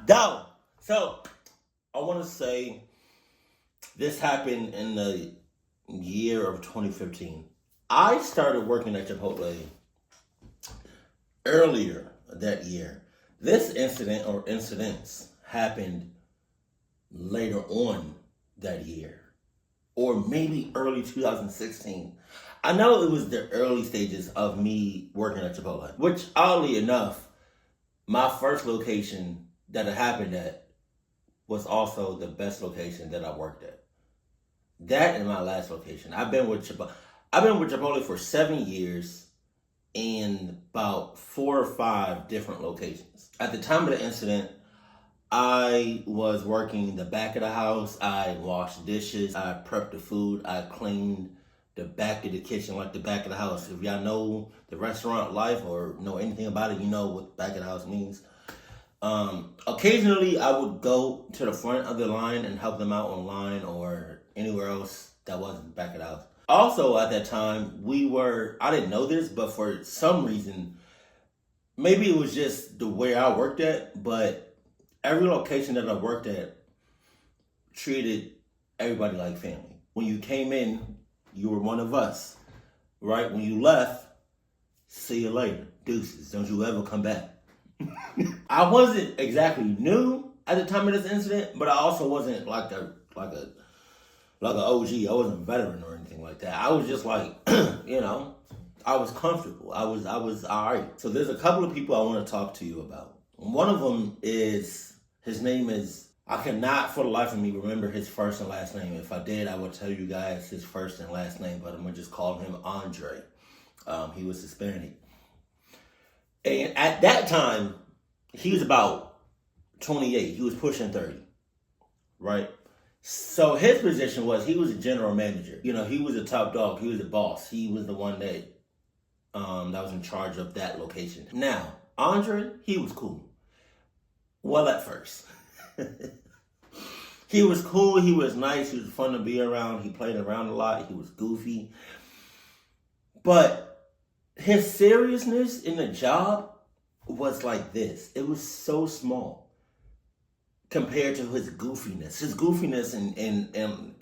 No. So I want to say this happened in the year of 2015. I started working at Chipotle earlier that year. This incident or incidents happened later on that year, or maybe early 2016. I know it was the early stages of me working at Chipotle, which oddly enough, my first location that it happened at was also the best location that I worked at. That and my last location. I've been with Chipotle for 7 years in about 4 or 5 different locations. At the time of the incident, I was working the back of the house. I washed dishes. I prepped the food. I cleaned the back of the kitchen, like the back of the house. If y'all know the restaurant life or know anything about it, you know what back of the house means. Occasionally, I would go to the front of the line and help them out on line or anywhere else that wasn't back of the house. Also, at that time, I didn't know this, but for some reason, maybe it was just the way I worked at, but every location that I worked at treated everybody like family. When you came in, you were one of us, right? When you left, see you later. Deuces. Don't you ever come back. I wasn't exactly new at the time of this incident, but I also wasn't like a OG. I wasn't a veteran or anything like that. I was just like, I was comfortable. I was all right. So there's a couple of people I want to talk to you about. One of them is, his name is, I cannot for the life of me remember his first and last name. If I did, I would tell you guys his first and last name, but I'm going to just call him Andre. He was Hispanic. And at that time, he was about 28. He was pushing 30, right? So his position was, he was a general manager. He was a top dog. He was a boss. He was the one that was in charge of that location. Now, Andre, he was cool. Well, at first. He was cool. He was nice. He was fun to be around. He played around a lot. He was goofy. But his seriousness in the job was like this. It was so small compared to his goofiness. His goofiness and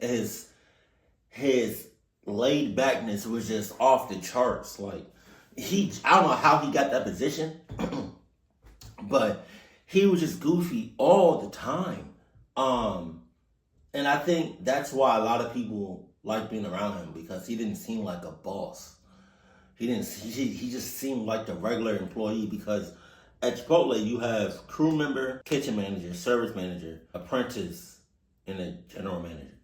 his laid backness was just off the charts. Like, I don't know how he got that position, but he was just goofy all the time. And I think that's why a lot of people like being around him, because he didn't seem like a boss. He just seemed like the regular employee, because at Chipotle you have crew member, kitchen manager, service manager, apprentice, and a general manager.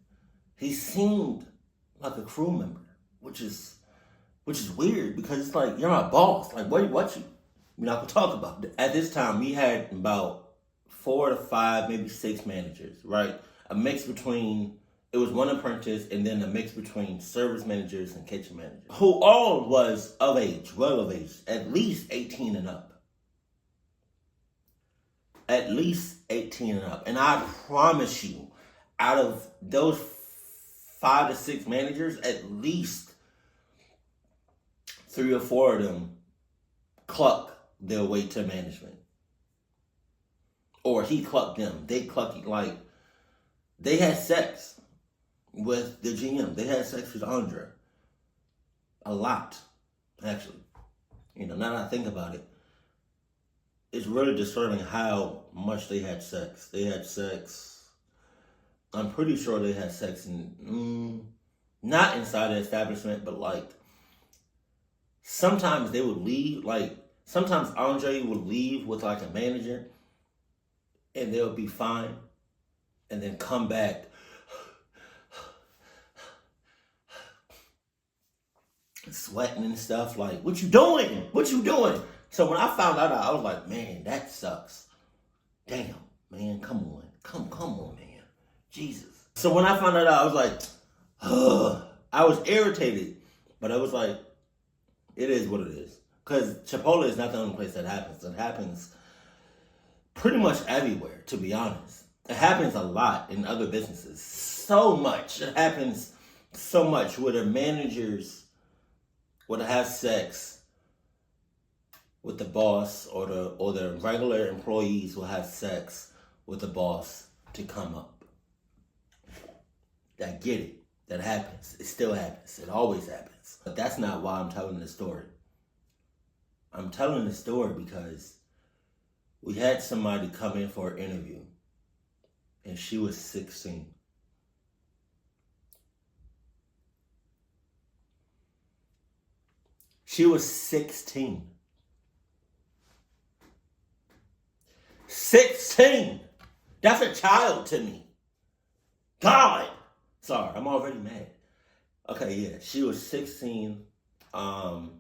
He seemed like a crew member, which is weird, because it's like, you're my boss. Like, what you? We're not gonna talk about that. At this time, we had about 4 to 5, maybe 6 managers, right? A mix between, it was one apprentice and then a mix between service managers and kitchen managers, who all was of age, well of age, at least 18 and up. At least 18 and up. And I promise you, out of those 5 to 6 managers, at least 3 or 4 of them cluck their way to management. Or he clucked them. They clucked, like, they had sex with the GM. They had sex with Andre. A lot, actually. Now that I think about it, it's really disturbing how much they had sex. They had sex. I'm pretty sure they had sex not inside the establishment, but like, sometimes they would leave, like, sometimes Andre would leave with like a manager and they would be fine, and then come back sweating and stuff, like, what you doing? What you doing? So when I found out, I was like, man, that sucks. Damn, man, come on, man. Jesus. So when I found that out, I was like, ugh. I was irritated, but I was like, it is what it is. Because Chipotle is not the only place that happens. It happens pretty much everywhere, to be honest. It happens a lot in other businesses. So much. It happens so much where the managers would have sex with the boss, or the regular employees will have sex with the boss to come up. I get it. That happens. It still happens. It always happens. But that's not why I'm telling this story. I'm telling the story because we had somebody come in for an interview, and she was 16. She was 16. 16! That's a child to me. God! Sorry, I'm already mad. Okay, yeah, she was 16. And,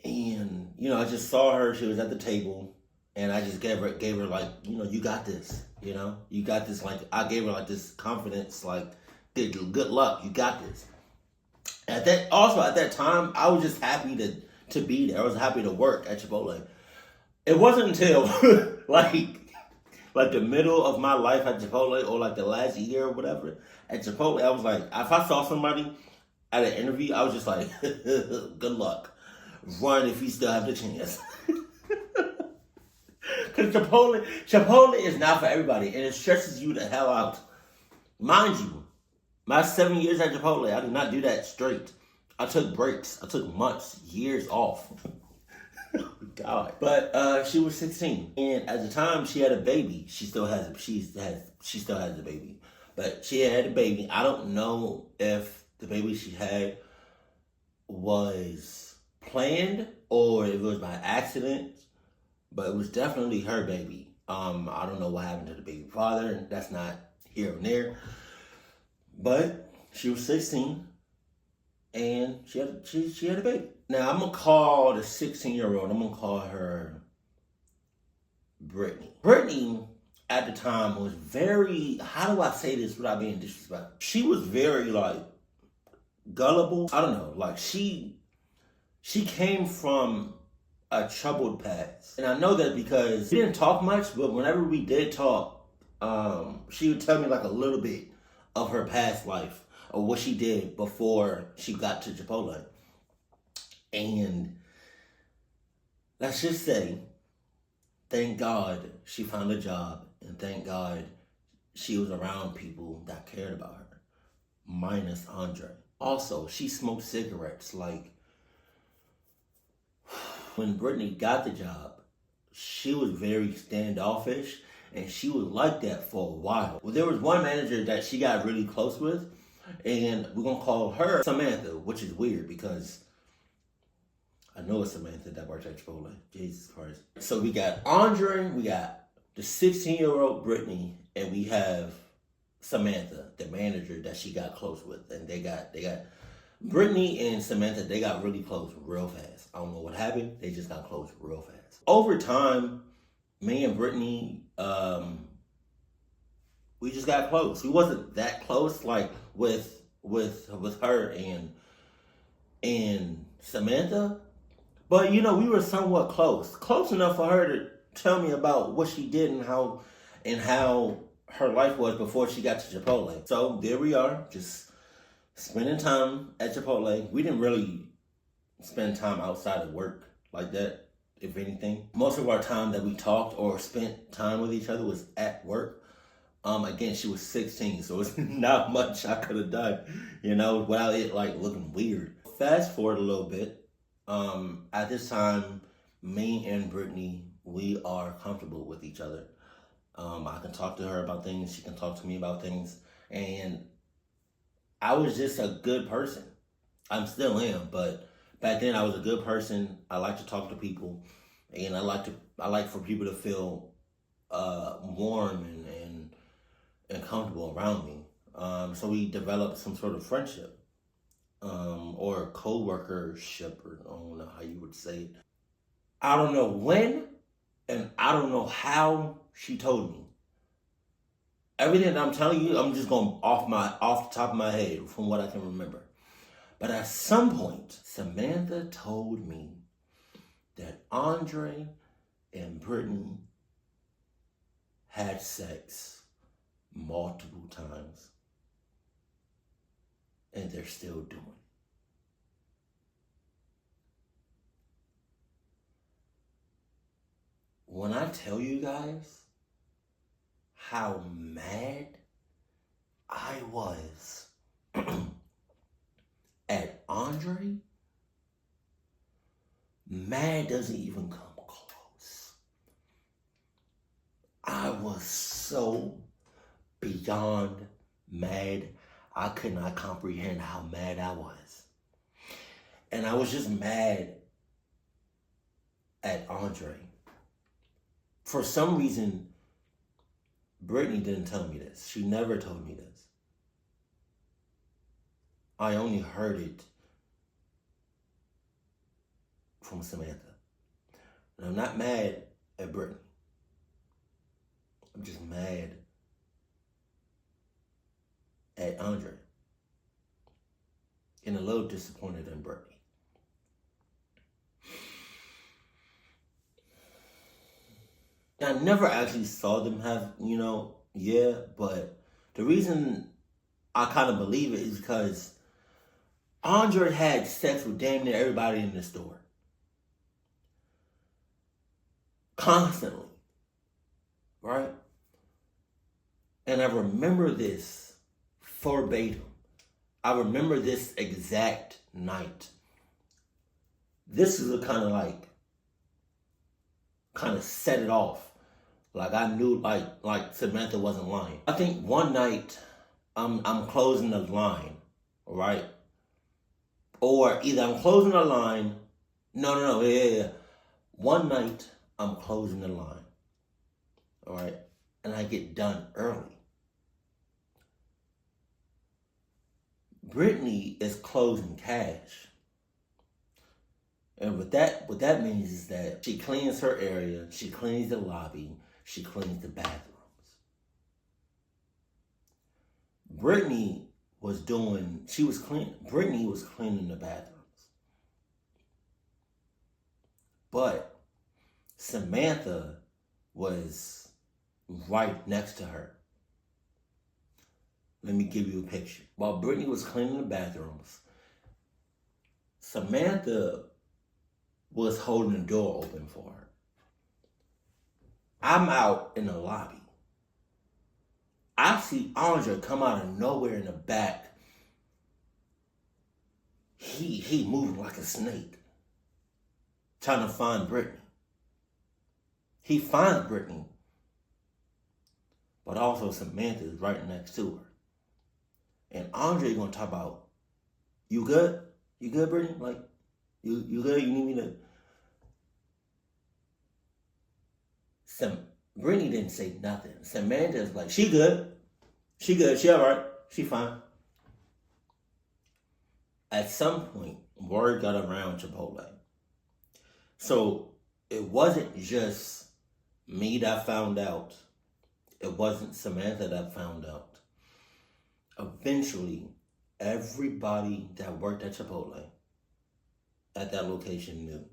you know, I just saw her. She was at the table. And I just gave her like, you know, you got this. You know, you got this. Like, I gave her like this confidence, like, good luck. You got this. At that time, I was just happy to be there. I was happy to work at Chipotle. It wasn't until like the middle of my life at Chipotle, or like the last year or whatever at Chipotle, I was like, if I saw somebody at an interview, I was just like, good luck. Run if you still have the chance. Because Chipotle is not for everybody, and it stresses you the hell out. Mind you, my 7 years at Chipotle, I did not do that straight. I took breaks. I took months, years off. God. But she was 16, and at the time she had a baby. She still has a baby, but she had a baby. I don't know if the baby she had was planned or if it was by accident, but it was definitely her baby. I don't know what happened to the baby father, and that's not here and there. But she was 16, and she had a baby. Now, I'm going to call the 16-year-old, I'm going to call her Brittany. Brittany, at the time, was very, how do I say this without being disrespectful? She was very, like, gullible. I don't know. Like, she came from a troubled past. And I know that because we didn't talk much, but whenever we did talk, she would tell me, like, a little bit of her past life, or what she did before she got to Chipotle. And let's just say, thank God she found a job, and thank God she was around people that cared about her, minus Andre. Also, she smoked cigarettes. Like, when Brittany got the job, she was very standoffish, and she was like that for a while. Well, there was one manager that she got really close with, and we're going to call her Samantha, which is weird because I know it's Samantha that works at Chipotle. Jesus Christ. So we got Andre, we got the 16-year-old Brittany, and we have Samantha, the manager that she got close with. And they got Brittany and Samantha, they got really close real fast. I don't know what happened. They just got close real fast. Over time, me and Brittany, we just got close. We wasn't that close, like with her and Samantha. But, you know, we were somewhat close. Close enough for her to tell me about what she did and how her life was before she got to Chipotle. So there we are, just spending time at Chipotle. We didn't really spend time outside of work like that, if anything. Most of our time that we talked or spent time with each other was at work. Again, she was 16, so it's not much I could have done, you know, without it, like, looking weird. Fast forward a little bit. At this time, me and Brittany, we are comfortable with each other. I can talk to her about things. She can talk to me about things. And I was just a good person. I still am, but back then I was a good person. I like to talk to people, and I like for people to feel warm and comfortable around me. So we developed some sort of friendship. Or co-workership, or I don't know how you would say it. I don't know when, and I don't know how she told me. Everything that I'm telling you, I'm just going off the top of my head from what I can remember. But at some point, Samantha told me that Andre and Brittany had sex multiple times, and they're still doing it. when I tell you guys how mad I was at Andre, mad doesn't even come close. I was so beyond mad. I could not comprehend how mad I was. And I was just mad at Andre. For some reason, Brittany didn't tell me this. She never told me this. I only heard it from Samantha. And I'm not mad at Brittany. I'm just mad at Andre. And a little disappointed in Brittany. I never actually saw them have, but the reason I kind of believe it is because Andre had sex with damn near everybody in the store. Constantly. Right? And I remember this verbatim. I remember this exact night. This is a kind of set it off. Like I knew like Samantha wasn't lying. I think one night I'm closing the line, right? Or either I'm closing the line. No, yeah. One night I'm closing the line. All right? And I get done early. Brittany is closing cash. And what that means is that she cleans her area, she cleans the lobby, she cleans the bathrooms. Brittany was cleaning the bathrooms. But Samantha was right next to her. Let me give you a picture. While Brittany was cleaning the bathrooms, Samantha was holding the door open for her. I'm out in the lobby. I see Andre come out of nowhere in the back. He moving like a snake, trying to find Brittany. He finds Brittany, but also Samantha is right next to her. And Andre gonna talk about, you good? You good, Brittany? Like, you good? You need me to? Brittany didn't say nothing. Samantha's like, she good. She good. She all right. She fine. At some point, word got around Chipotle. So it wasn't just me that found out. It wasn't Samantha that found out. Eventually, everybody that worked at Chipotle at that location knew.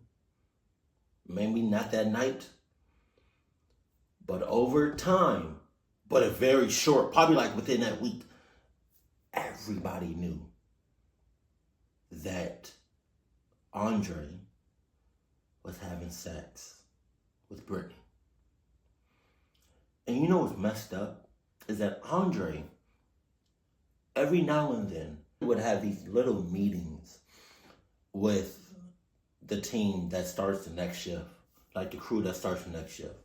Maybe not that night, but over time, but a very short, probably like within that week, everybody knew that Andre was having sex with Brittany. And you know what's messed up? Is that Andre, every now and then, would have these little meetings with the team that starts the next shift, like the crew that starts the next shift.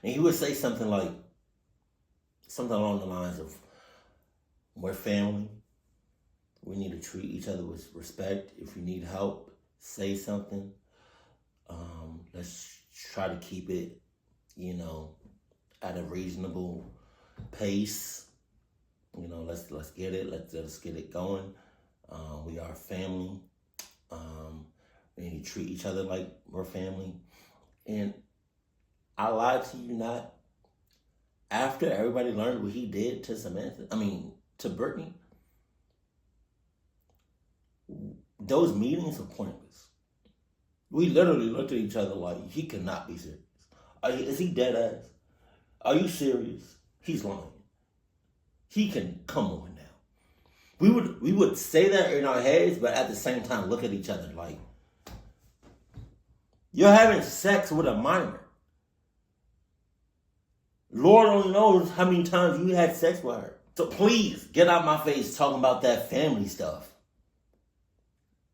And he would say something along the lines of, we're family. We need to treat each other with respect. If you need help, say something. Let's try to keep it, at a reasonable pace. Let's get it. Let's get it going. We are family. We need to treat each other like we're family. And I lied to you not. After everybody learned what he did to to Brittany, those meetings were pointless. We literally looked at each other like, he cannot be serious. Is he dead ass? Are you serious? He's lying. He can, come on now. We would say that in our heads, but at the same time look at each other like, You're having sex with a minor. Lord only knows how many times you had sex with her. So please get out my face talking about that family stuff.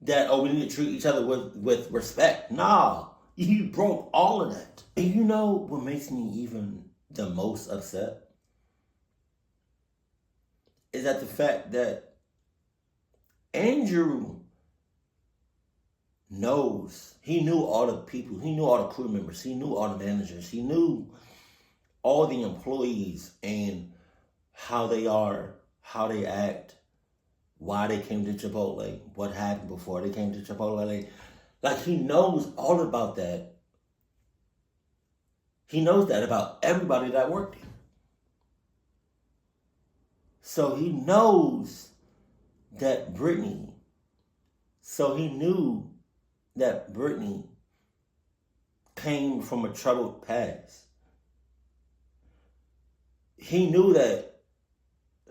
That, oh, we need to treat each other with respect. Nah, you broke all of that. And you know what makes me even the most upset? Is that the fact that Andrew knows. He knew all the people. He knew all the crew members. He knew all the managers. He knew all the employees and how they are, how they act, why they came to Chipotle, what happened before they came to Chipotle. Like, he knows all about that. He knows that about everybody that worked here. So he knows that Brittany, so he knew that Brittany came from a troubled past. He knew that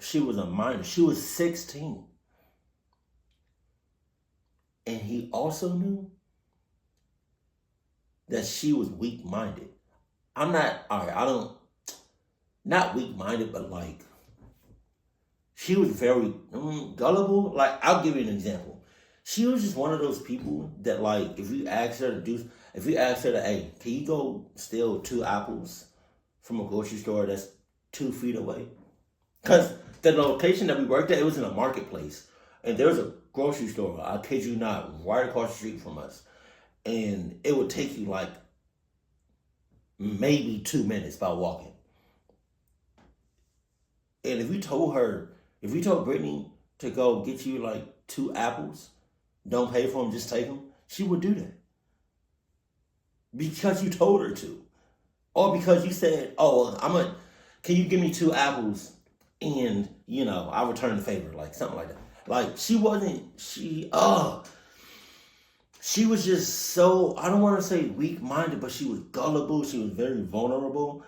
she was a minor. She was 16. And he also knew that she was weak-minded. Not weak-minded, but like, she was very gullible. Like, I'll give you an example. She was just one of those people that, like, if you ask her to, hey, can you go steal 2 apples from a grocery store that's 2 feet away? Because the location that we worked at, it was in a marketplace. And there was a grocery store, I kid you not, right across the street from us. And it would take you like maybe 2 minutes by walking. And if you told Brittany to go get you like 2 apples, don't pay for them, just take them, she would do that. Because you told her to. Or because you said, oh, can you give me 2 apples and, I'll return the favor, like something like that. Like, she was just so, I don't want to say weak-minded, but she was gullible. She was very vulnerable.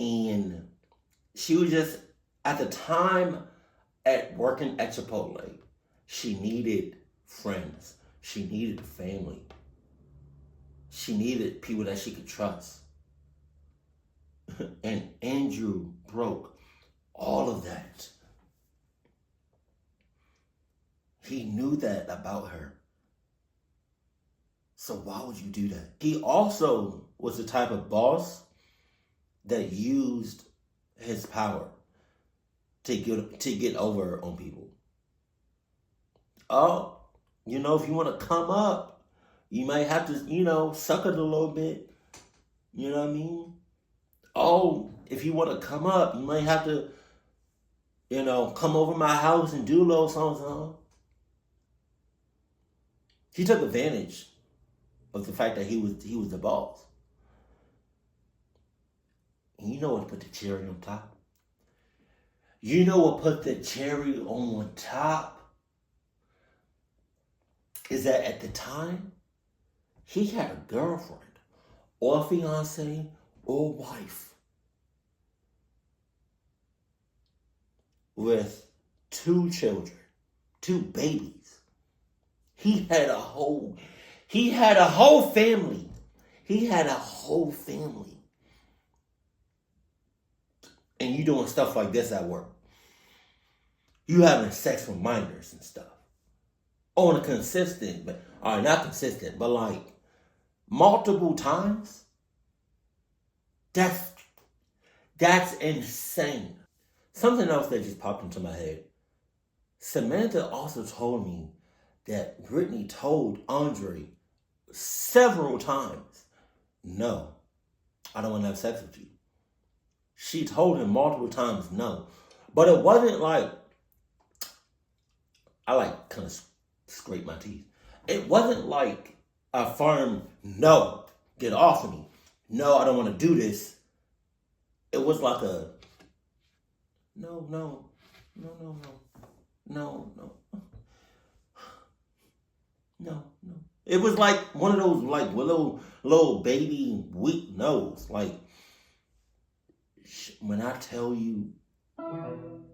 And she was just, at the time at working at Chipotle, she needed friends. She needed family. She needed people that she could trust. And Andrew broke all of that. He knew that about her. So why would you do that? He also was the type of boss that used his power to get over on people. Oh, if you want to come up, you might have to, suck it a little bit. You know what I mean? Oh, if you want to come up, you might have to, come over my house and do a little something. He took advantage of the fact that he was the boss. And you know what put the cherry on top? You know what put the cherry on top? Is that at the time, he had a girlfriend, or fiance, or wife, with 2 children, 2 babies. He had a whole family. He had a whole family. And you doing stuff like this at work. You having sex with minors and stuff. On a consistent, not consistent, but like multiple times. That's insane. Something else that just popped into my head. Samantha also told me that Brittany told Andre several times, no, I don't want to have sex with you. She told him multiple times no. But it wasn't like, I kind of scrape my teeth. It wasn't like a firm, no, get off of me. No, I don't want to do this. It was like a, no. It was like one of those like little baby weak no's. Like, when I tell you,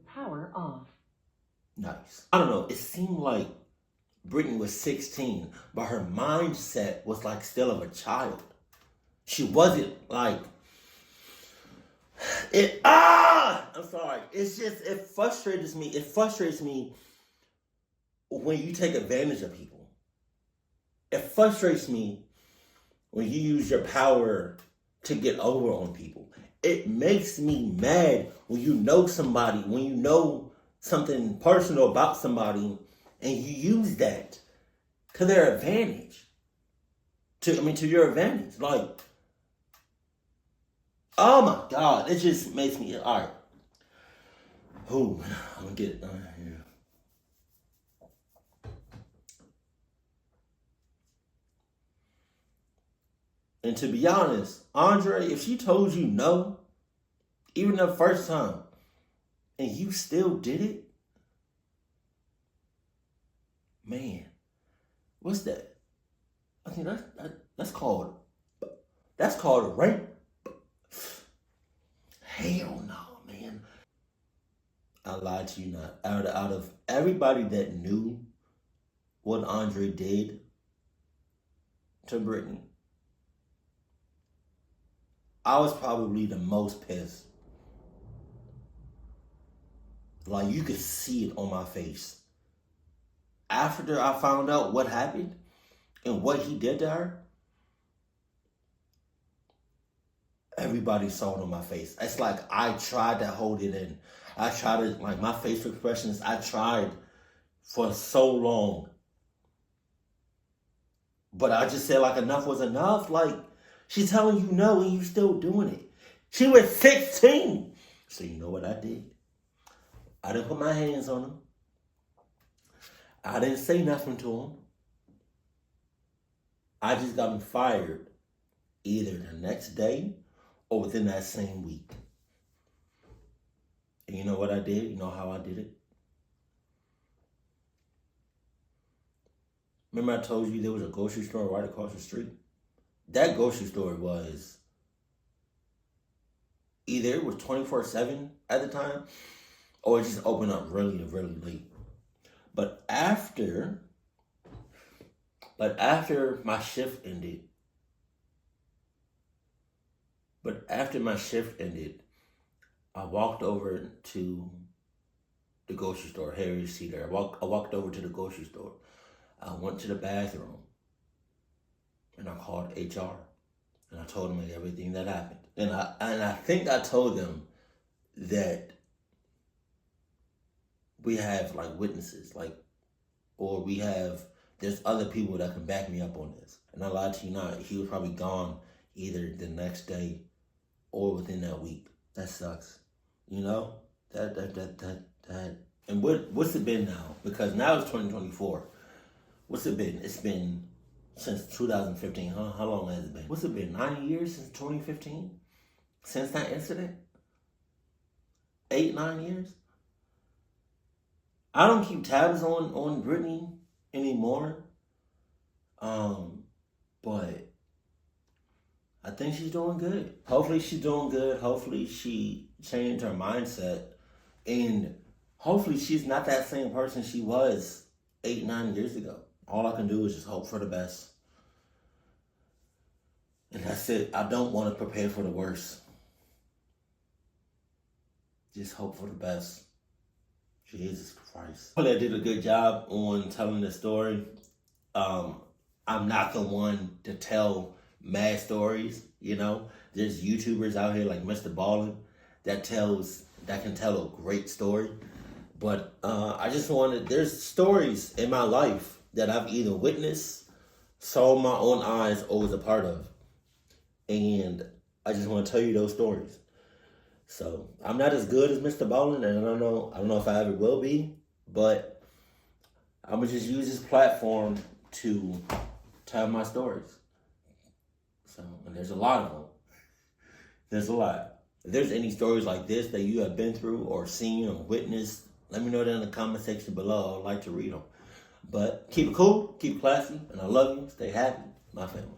power off. Nice. I don't know. It seemed like Brittany was 16, but her mindset was like still of a child. She wasn't like it. I'm sorry. It's just it frustrates me. It frustrates me when you take advantage of people. It frustrates me when you use your power to get over on people. It makes me mad when you know somebody, when you know something personal about somebody, and you use that to their advantage. To your advantage. Like, oh my God, it just makes me, all right. I'm gonna get it done here. And to be honest, Andre, if she told you no, even the first time, and you still did it, man, what's that? I think that's called rape. Hell no, man. I lied to you not. Out of everybody that knew what Andre did to Brittany, I was probably the most pissed. Like, you could see it on my face. After I found out what happened and what he did to her, everybody saw it on my face. It's like I tried to hold it in. I tried to, like, my facial expressions, I tried for so long. But I just said, like, enough was enough. Like, she's telling you no and you still doing it. She was 16. So you know what I did? I didn't put my hands on him. I didn't say nothing to him. I just got him fired either the next day or within that same week. And you know what I did? You know how I did it? Remember I told you there was a grocery store right across the street? That grocery store was either it was 24/7 at the time or it just opened up really, really late. But after my shift ended, I walked over to the grocery store. Harry C there. I walked over to the grocery store. I went to the bathroom and I called HR and I told them everything that happened. And I think I told them that we have like witnesses, like, or there's other people that can back me up on this. And I lied to you not. He was probably gone either the next day or within that week. That sucks. You know? That. And what's it been now? Because now it's 2024. What's it been? It's been since 2015, huh? How long has it been? What's it been? 9 years since 2015? Since that incident? 8, 9 years? I don't keep tabs on Brittany anymore. But I think she's doing good. Hopefully she's doing good. Hopefully she changed her mindset. And hopefully she's not that same person she was 8, 9 years ago. All I can do is just hope for the best. And that's it. I don't want to prepare for the worst. Just hope for the best. Jesus Christ. Hopefully I did a good job on telling the story. I'm not the one to tell mad stories, you know. There's YouTubers out here like Mr. Ballin that can tell a great story. But there's stories in my life that I've either witnessed, saw with my own eyes, or was a part of. And I just want to tell you those stories. So I'm not as good as Mr. Ballin, and I don't know if I ever will be, but I'm gonna just use this platform to tell my stories. So, and there's a lot of them. There's a lot. If there's any stories like this that you have been through or seen or witnessed, let me know that in the comment section below. I'd like to read them. But keep it cool, keep it classy, and I love you. Stay happy, my family.